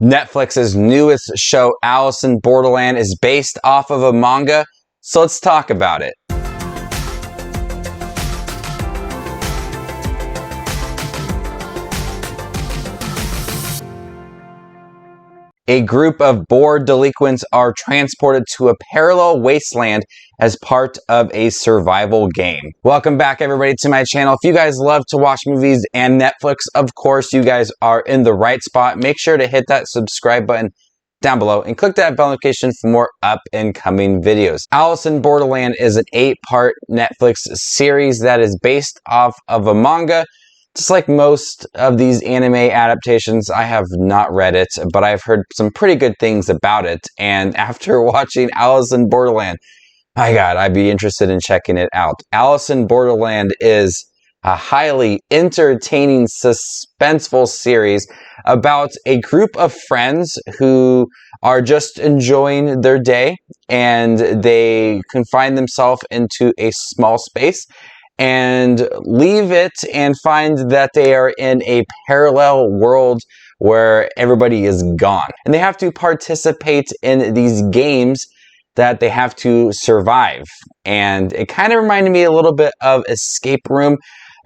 Netflix's newest show, Alice in Borderland, is based off of a manga, so let's talk about it. A group of bored delinquents are transported to a parallel wasteland as part of a survival game. Welcome back, everybody, to my channel. If you guys love to watch movies and Netflix, of course, you guys are in the right spot. Make sure to hit that subscribe button down below and click that bell notification for more up and coming videos. Alice in Borderland is an 8-part Netflix series that is based off of a manga. Just like most of these anime adaptations, I have not read it, but I've heard some pretty good things about it. And after watching Alice in Borderland, my God, I'd be interested in checking it out. Alice in Borderland is a highly entertaining, suspenseful series about a group of friends who are just enjoying their day, and they confine themselves into a small space and leave it and find that they are in a parallel world where everybody is gone. And they have to participate in these games that they have to survive. And it kind of reminded me a little bit of Escape Room.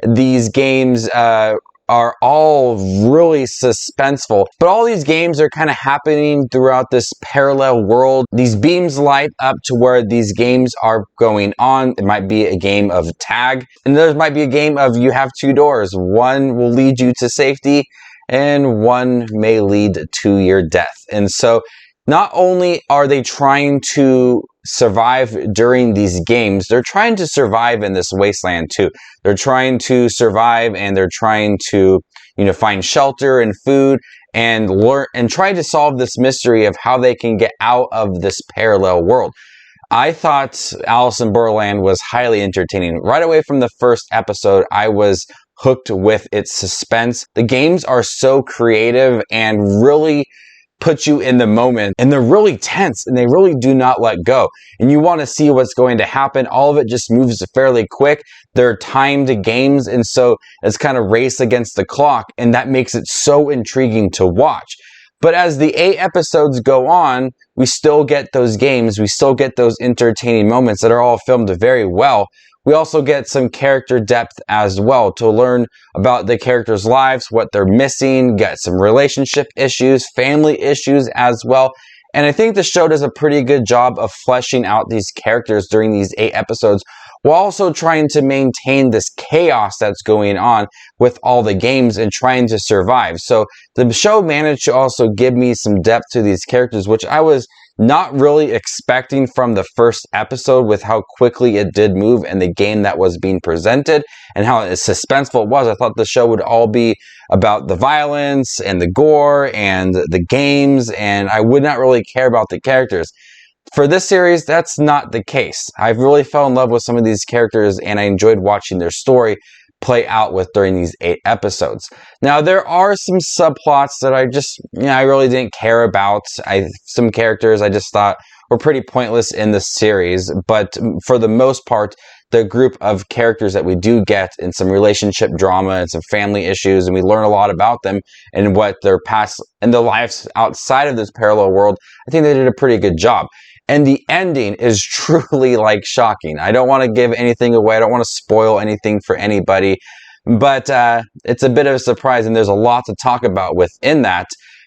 These games are all really suspenseful, but all these games are kind of happening throughout this parallel world. These beams light up to where these games are going on. It might be a game of tag, and there might be a game of you have two doors. One will lead you to safety, and one may lead to your death. And so not only are they trying to survive during these games, they're trying to survive in this wasteland too. They're trying to survive, and they're trying to, find shelter and food and learn and try to solve this mystery of how they can get out of this parallel world. I thought Alice in Borderland was highly entertaining. Right away from the first episode, I was hooked with its suspense. The games are so creative and really put you in the moment, and they're really tense, and they really do not let go, and you want to see what's going to happen. All of it just moves fairly quick. They're timed games, and so it's kind of race against the clock, and that makes it so intriguing to watch. But as the 8 episodes go on, we still get those games, we still get those entertaining moments that are all filmed very well. We also get some character depth as well to learn about the characters' lives, what they're missing, get some relationship issues, family issues as well. And I think the show does a pretty good job of fleshing out these characters during these 8 episodes, while also trying to maintain this chaos that's going on with all the games and trying to survive. So the show managed to also give me some depth to these characters, which I was not really expecting from the first episode, with how quickly it did move and the game that was being presented and how suspenseful it was. I thought the show would all be about the violence and the gore and the games, and I would not really care about the characters. For this series, that's not the case. I've really fell in love with some of these characters, and I enjoyed watching their story play out with during these 8 episodes. Now, there are some subplots that I really didn't care about. Some characters I just thought were pretty pointless in the series, but for the most part, the group of characters that we do get in some relationship drama and some family issues, and we learn a lot about them and what their past and their lives outside of this parallel world, I think they did a pretty good job. And the ending is truly shocking. I don't want to give anything away. I don't want to spoil anything for anybody, but it's a bit of a surprise, and there's a lot to talk about within that.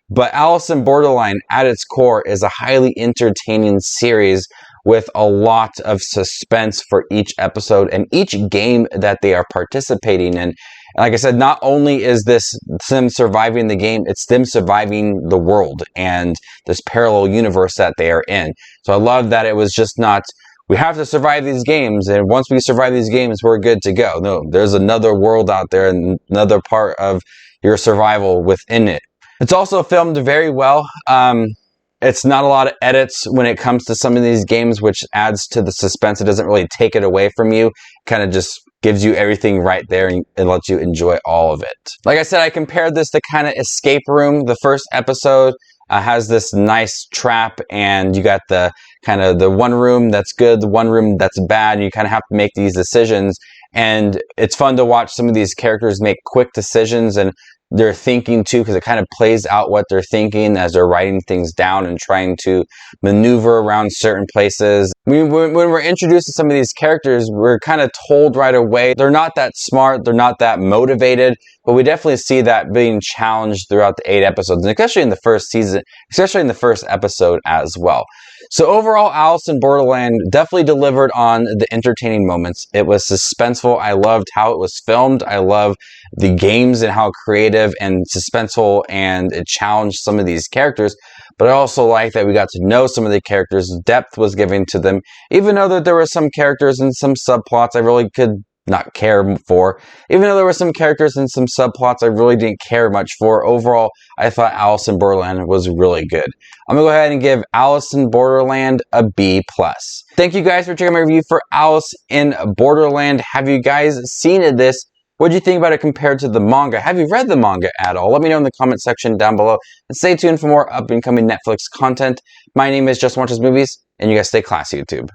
But Alice in Borderland at its core is a highly entertaining series with a lot of suspense for each episode and each game that they are participating in. Like I said, not only is this them surviving the game, it's them surviving the world and this parallel universe that they are in. So I love that it was just not, we have to survive these games, and once we survive these games, we're good to go. No, there's another world out there and another part of your survival within it. It's also filmed very well. It's not a lot of edits when it comes to some of these games, which adds to the suspense. It doesn't really take it away from you. It kind of just gives you everything right there and lets you enjoy all of it. Like I said, I compared this to kind of Escape Room. The first episode has this nice trap, and you got the kind of the one room that's good, the one room that's bad, and you kind of have to make these decisions. And it's fun to watch some of these characters make quick decisions and they're thinking too, because it kind of plays out what they're thinking as they're writing things down and trying to maneuver around certain places. When we're introduced to some of these characters, we're kind of told right away they're not that smart, they're not that motivated, but we definitely see that being challenged throughout the 8 episodes, and especially in the first season, especially in the first episode as well. So overall, Alice in Borderland definitely delivered on the entertaining moments. It was suspenseful. I loved how it was filmed. I love the games and how creative and suspenseful and it challenged some of these characters. But I also like that we got to know some of the characters. Depth was given to them, even though that there were some characters and some subplots I really could not care for. Even though there were some characters and some subplots I really didn't care much for. Overall, I thought Alice in Borderland was really good. I'm gonna go ahead and give Alice in Borderland a B+. Thank you guys for checking my review for Alice in Borderland. Have you guys seen this? What do you think about it compared to the manga? Have you read the manga at all? Let me know in the comment section down below. And stay tuned for more up and coming Netflix content. My name is Just Watches Movies, and you guys stay classy, YouTube.